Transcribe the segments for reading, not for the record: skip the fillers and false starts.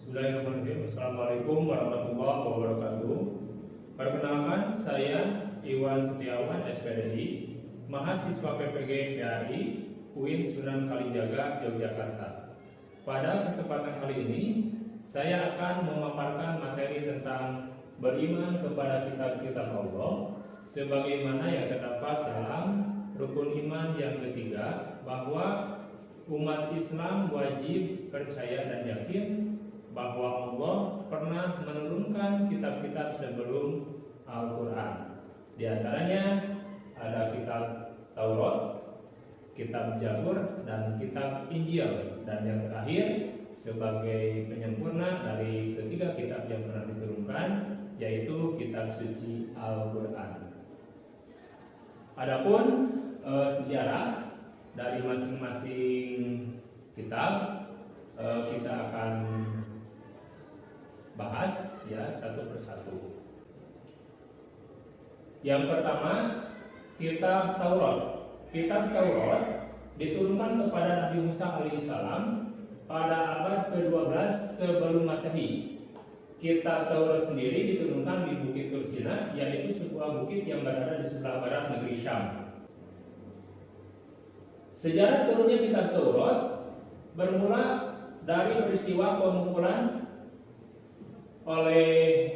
Bismillahirrahmanirrahim. Assalamualaikum warahmatullahi wabarakatuh. Perkenalkan, saya Iwan Setiawan, SPDI, mahasiswa PPG PAI UIN Sunan Kalijaga, Yogyakarta. Pada kesempatan kali ini, saya akan memaparkan materi tentang beriman kepada kitab-kitab Allah, sebagaimana yang terdapat dalam rukun iman yang ketiga, bahwa umat Islam wajib percaya dan yakin bahwa Allah pernah menurunkan kitab-kitab sebelum Al-Quran. Di antaranya ada kitab Taurat, kitab Zabur, dan kitab Injil. Dan yang terakhir sebagai penyempurna dari ketiga kitab yang pernah diturunkan, yaitu kitab suci Al-Quran. Adapun sejarah dari masing-masing kitab kita akan bahas ya satu persatu. Yang pertama, kitab Taurat. Kitab Taurat diturunkan kepada Nabi Musa alaihissalam pada abad ke-12 sebelum Masehi. Kitab Taurat sendiri diturunkan di Bukit Tursina, yaitu sebuah bukit yang berada di sebelah barat negeri Syam. Sejarah turunnya kitab Taurat bermula dari peristiwa pemukulan oleh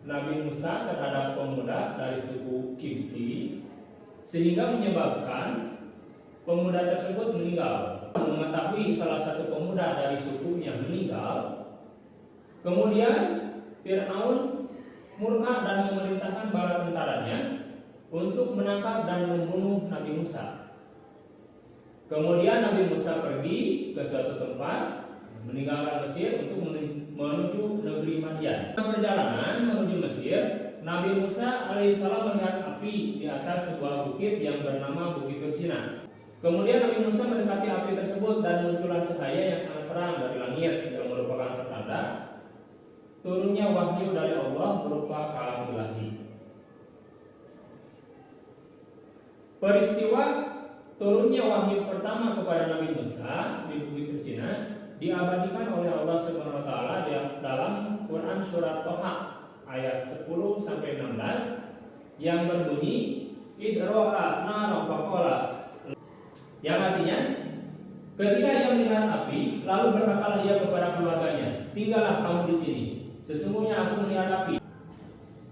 Nabi Musa terhadap pemuda dari suku Kipti, sehingga menyebabkan pemuda tersebut meninggal. Mengetahui salah satu pemuda dari sukunya meninggal, kemudian Fir'aun murka dan memerintahkan bala tentaranya untuk menangkap dan membunuh Nabi Musa. Kemudian Nabi Musa pergi ke suatu tempat, meninggalkan Mesir untuk menuju negeri Madian. Dalam perjalanan menuju Mesir, Nabi Musa alaihissalam melihat api di atas sebuah bukit yang bernama Bukit Tursina. Kemudian Nabi Musa mendekati api tersebut dan muncullah cahaya yang sangat terang dari langit yang merupakan pertanda turunnya wahyu dari Allah berupa kalam ilahi. Peristiwa turunnya wahyu pertama kepada Nabi Musa di Bukit Tursina diabadikan oleh Allah Subhanahu wa taala dalam Quran surat Toha ayat 10 sampai 16 yang berbunyi idro'a nara faqala, yang artinya ketika ia melihat api lalu berkatalah ia kepada keluarganya, tinggallah kamu di sini, sesungguhnya aku melihat api,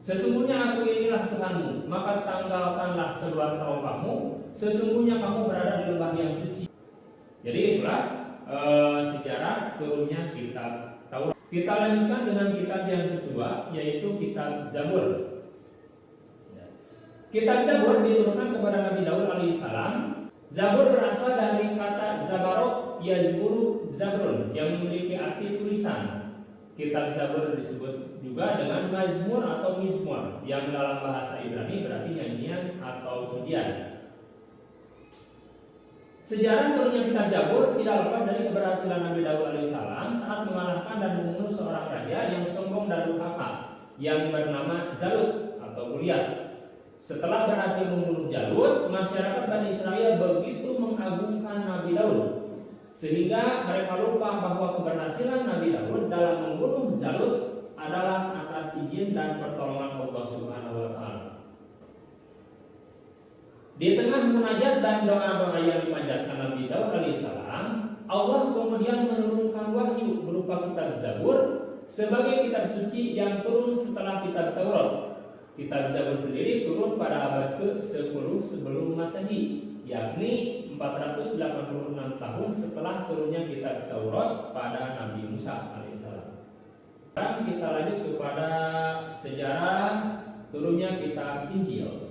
sesungguhnya aku inilah Tuhanmu, maka tanggalkanlah kedua kamu, sesungguhnya kamu berada di lembah yang suci. Jadi itulah sejarah turunnya kitab Taurat. Kita lanjutkan dengan kitab yang kedua, yaitu kitab Zabur. Kitab Zabur diturunkan kepada Nabi Daud alaihissalam. Zabur berasal dari kata Zabarok yazburu zabrun yang memiliki arti tulisan. Kitab Zabur disebut juga dengan Mazmur atau Mizmor yang dalam bahasa Ibrani berarti nyanyian atau pujian. Sejarah turunnya kitab Zabur tidak lepas dari keberhasilan Nabi Daud alaihissalam saat mengalahkan dan membunuh seorang raja yang sombong dan durhaka yang bernama Zalut atau Goliat. Setelah berhasil membunuh Jalut, masyarakat Bani Israel begitu mengagungkan Nabi Daud sehingga mereka lupa bahwa keberhasilan Nabi Daud dalam membunuh Zalut adalah atas izin dan pertolongan Allah Subhanahu wa taala. Di tengah munajat dan doa-doa yang dipanjatkan Nabi Daud alaihissalam, Allah kemudian menurunkan wahyu berupa kitab Zabur sebagai kitab suci yang turun setelah kitab Taurat. Kitab Zabur sendiri turun pada abad ke-10 sebelum Masehi, yakni 486 tahun setelah turunnya kitab Taurat pada Nabi Musa alaihissalam. Sekarang kita lanjut kepada sejarah turunnya kitab Injil.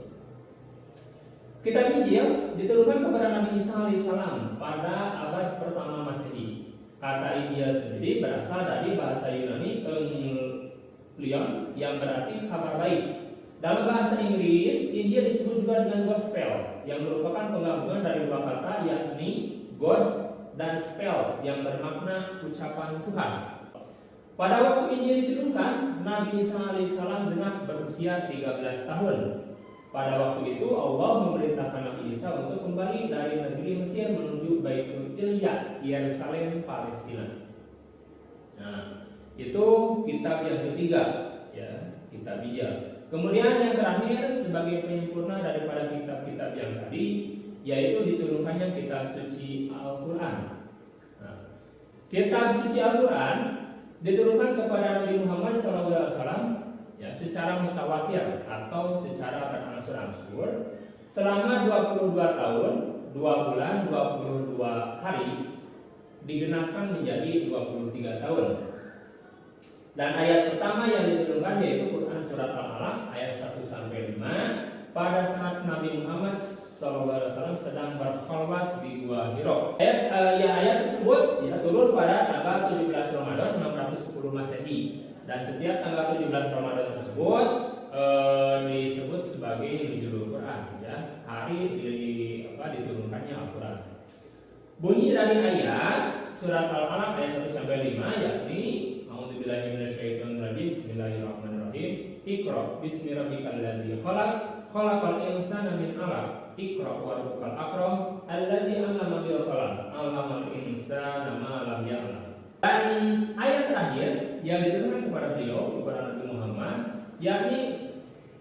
Kitab Injil diturunkan kepada Nabi Isa alaihissalam pada abad pertama Masehi. Kata Injil sendiri berasal dari bahasa Yunani Euangelion yang berarti kabar baik. Dalam bahasa Inggris, Injil disebut juga dengan Gospel yang merupakan penggabungan dari dua kata, yakni God dan spell yang bermakna ucapan Tuhan. Pada waktu Injil diturunkan, Nabi Isa alaihissalam genap berusia 13 tahun. Pada waktu itu Allah memerintahkan Nabi Isa untuk kembali dari negeri Mesir menuju Baitul Ilya, Yerusalem, Palestina. Nah, itu kitab yang ketiga, ya, kitab hijab. Kemudian yang terakhir sebagai penyempurna daripada kitab-kitab yang tadi, yaitu diturunkannya kitab suci Al-Quran. Nah, kitab suci Al-Quran diturunkan kepada Nabi Muhammad SAW ya, secara mutawatir atau secara berangsur-angsur selama 22 tahun, 2 bulan, 22 hari, digenapkan menjadi 23 tahun. Dan ayat pertama yang diturunkan yaitu Quran surat Al-Alaq ayat 1 sampai 5 pada saat Nabi Muhammad SAW sedang berkhalwat di Gua Hiro. Ayat tersebut ya, turun pada tanggal 17 Ramadan 610 Masehi, dan setiap tanggal 17 Ramadan tersebut disebut sebagai Nuzulul Quran, ya, hari diturunkannya Al-Quran. Bunyi dari ayat surat Al-Alaq ayat 1 sampai 5 yakni A'udzubillahiminasyaitonirrajim. Bismillahirrahmanirrahim. Iqra bismi rabbikal ladzi khalaq, khalaqal insana min 'alaq. Iqra wa rabbukal akram, alladzi 'allama bil qalam, 'allamal insana ma lam ya'lam. Dan ayat terakhir yang diturunkan kepada beliau, kepada Nabi Muhammad, yakni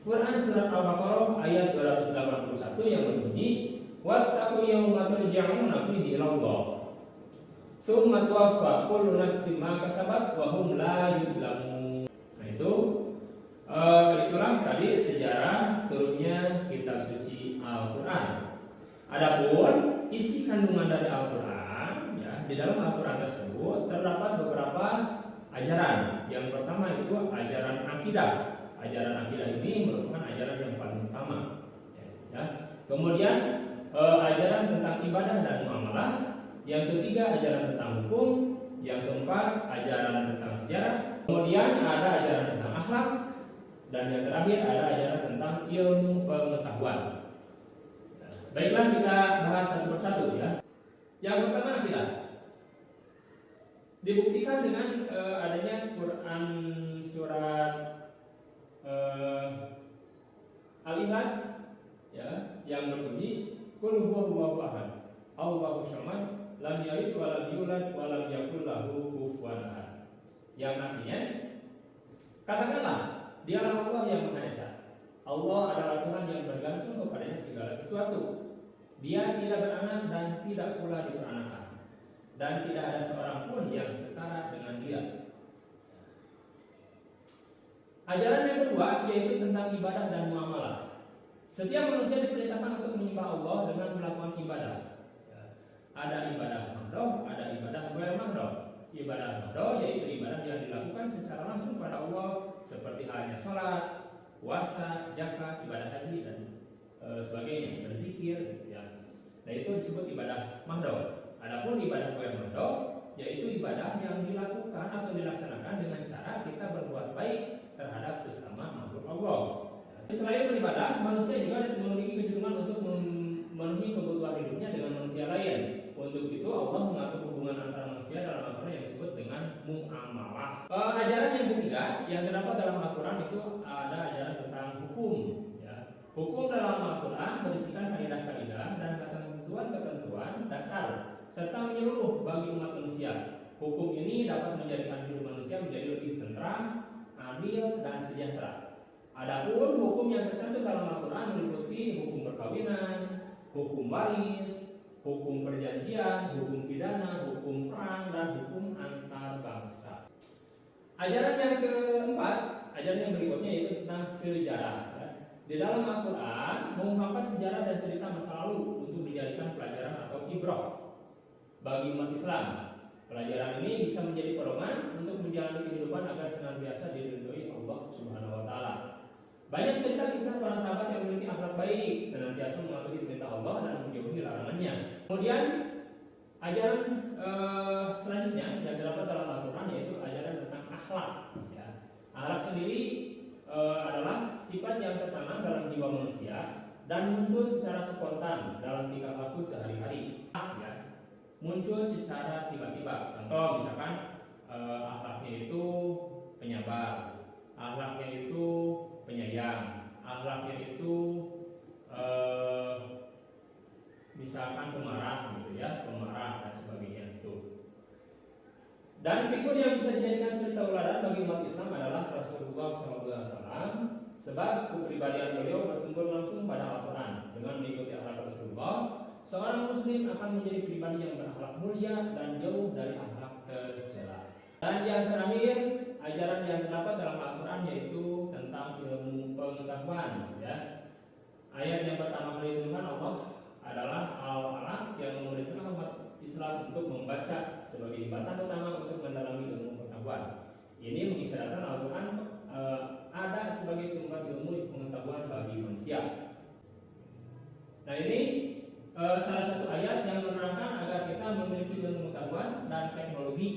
Quran surat Al-Baqarah ayat 281 yang berbunyi wattaqu yawma turja'una fihi ila Allah tsumma tuwaffa kullu nafsin ma kasabat wa hum la yuzlamun. Nah itu itulah tadi sejarah turunnya kitab suci Al-Quran. Adapun isi kandungan dari Al-Quran, ya, di dalam Al-Quran tersebut terdapat beberapa ajaran. Yang pertama itu ajaran akidah. Ajaran akidah ini merupakan ajaran yang paling utama, ya. Kemudian ajaran tentang ibadah dan muamalah. Yang ketiga ajaran tentang hukum. Yang keempat ajaran tentang sejarah. Kemudian ada ajaran tentang akhlak. Dan yang terakhir ada ajaran tentang ilmu pengetahuan. Baiklah, kita bahas satu persatu, ya. Yang pertama akidah. Dibuktikan dengan adanya Quran surat Al-Ikhlas, ya, yang berbunyi Qul huwallahu ahad, Allahu samad, lam yalid wa lam yulad wa lam yakul lahu kufuwan ahad. Yang artinya, katakanlah, dialah Allah yang Maha Esa. Allah adalah Tuhan yang bergantung kepadanya segala sesuatu. Dia tidak beranak dan tidak pula diperanakan, dan tidak ada seorang pun yang setara dengan Dia. Ajaran yang kedua yaitu tentang ibadah dan muamalah. Setiap manusia diperintahkan untuk menyembah Allah dengan melakukan ibadah. Ada ibadah mahdoh, ada ibadah ghair mahdoh. Ibadah mahdoh yaitu ibadah yang dilakukan secara langsung pada Allah, seperti halnya sholat, puasa, zakat, ibadah haji dan sebagainya, berzikir, ya. Nah itu disebut ibadah mahdoh. Adapun ibadah ghair mahdoh yaitu ibadah yang dilakukan atau dilaksanakan dengan cara kita berbuat baik terhadap sesama makhluk Allah. Selain beribadah, manusia juga memiliki kecenderungan untuk memenuhi kebutuhan hidupnya dengan manusia lain. Untuk itu Allah mengatur hubungan antara manusia dalam Al-Quran yang disebut dengan muamalah. Ajaran yang ketiga yang terdapat dalam Al-Quran itu ada ajaran tentang hukum, ya. Hukum dalam Al-Quran berisikan kaidah-kaidah dan ketentuan-ketentuan dasar serta menyeluruh bagi umat manusia. Hukum ini dapat menjadikan hidup manusia menjadi lebih tentram, adil, dan sejahtera. Adapun hukum yang tercantum dalam Al-Quran meliputi hukum perkawinan, hukum waris, hukum perjanjian, hukum pidana, hukum perang, dan hukum antar bangsa. Ajaran yang keempat, ajaran yang berikutnya yaitu tentang sejarah. Di dalam Al-Quran mengungkapkan sejarah dan cerita masa lalu untuk dijadikan pelajaran atau ibrah bagi umat Islam. Pelajaran ini bisa menjadi pedoman untuk menjalani kehidupan agar senantiasa diridhoi Allah Subhanahu wa taala. Banyak cerita kisah para sahabat yang memiliki akhlak baik, senantiasa mematuhi perintah Allah dan menjauhi larangannya. Kemudian ajaran selanjutnya yang terdapat dalam Al-Quran yaitu ajaran tentang akhlak, ya. Akhlak sendiri adalah sifat yang tertanam dalam jiwa manusia dan muncul secara spontan dalam tingkah laku sehari-hari, ya. Muncul secara tiba-tiba. Contoh misalkan akhlaknya itu penyabar, akhlaknya itu penyayang, akhlaknya itu misalkan pemarah, gitu ya, pemarah dan sebagainya itu. Dan figur yang bisa dijadikan sebagai tauladan bagi umat Islam adalah Rasulullah SAW, sebab kepribadian beliau bersumber langsung pada Al-Quran. Dengan mengikuti akhlak Rasulullah, seorang Muslim akan menjadi pribadi yang berakhlak mulia dan jauh dari akhlak tercela. Dan yang terakhir, ajaran yang terdapat dalam Al-Quran yaitu tentang ilmu pengetahuan. Ya. Ayat yang pertama kali diturunkan Allah adalah Al-Alaq yang memerintahkan umat Islam untuk membaca sebagai jembatan utama untuk mendalami ilmu pengetahuan. Ini mengisyaratkan Al-Quran ada sebagai sumber ilmu pengetahuan bagi manusia. Nah ini salah satu ayat yang menerangkan agar kita memiliki ilmu pengetahuan dan teknologi.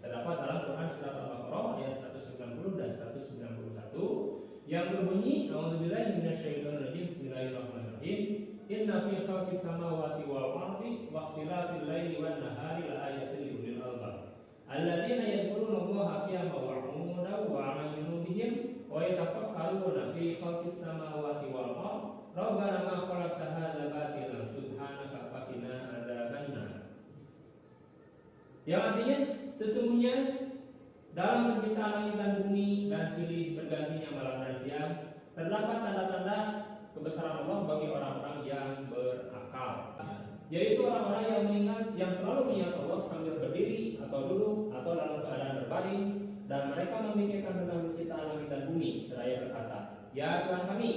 Terdapat dalam Quran surat Al-Baqarah ayat 190 dan 191 yang berbunyi, A'udzubillahi minasyaitonirrajim, Bismillahirrahmanirrahim. Inna fi khalqis samawati wal ardi wa ikhtilafil laili wan nahari laayatin liulil albab. Alladzina yadhkuruna Allaha qiyaman wa qu'udan wa 'ala junubihim wa yatafakkaruna fi khalqis samawati wal ardi. Rabbana ma khalaqta hadza batilan subhanaka faqina adzabannar. Yang artinya sesungguhnya dalam penciptaan langit dan bumi dan silih bergantinya malam dan siang terdapat tanda-tanda kebesaran Allah bagi orang-orang yang berakal, yaitu orang-orang yang mengingat, yang selalu mengingat Allah sambil berdiri atau duduk atau dalam keadaan berbaring, dan mereka memikirkan tentang penciptaan langit dan bumi seraya berkata, Ya Tuhan kami,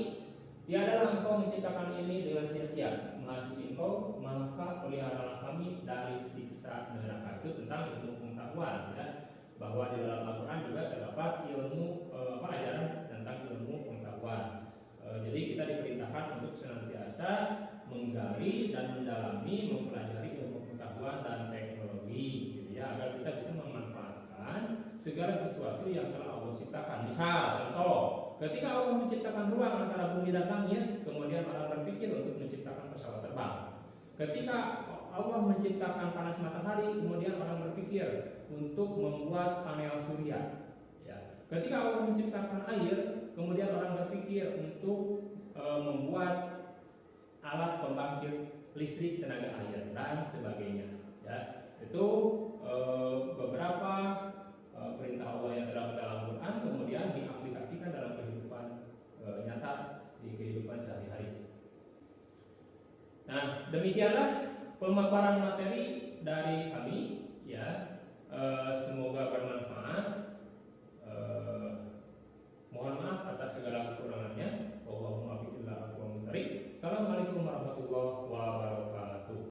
tiadalah Engkau menciptakan ini dengan sia-sia, Maha suci Engkau, maka peliharalah kami dari siksa neraka. Itu tentang ilmu pengetahuan, ya. Bahwa di dalam Al-Quran juga terdapat ilmu ajaran tentang ilmu pengetahuan. Jadi kita diperintahkan untuk senantiasa menggali dan mendalami, mempelajari ilmu pengetahuan dan teknologi, gitu ya, agar kita bisa memanfaatkan segala sesuatu yang telah Allah ciptakan. Misal, contoh, ketika Allah menciptakan ruang antara bumi dan langit, kemudian orang berpikir untuk menciptakan pesawat terbang. Ketika Allah menciptakan panas matahari, kemudian orang berpikir untuk membuat panel surya. Ya. Ketika Allah menciptakan air, kemudian orang berpikir untuk membuat alat pembangkit listrik tenaga air dan sebagainya. Ya. Itu beberapa perintah Allah yang terdapat dalam Al-Quran kemudian diaplikasikan dalam kehidupan nyata di kehidupan sehari-hari. Nah, demikianlah pemaparan materi dari kami, ya. Semoga bermanfaat. Mohon maaf atas segala kekurangannya. Assalamualaikum warahmatullahi wabarakatuh.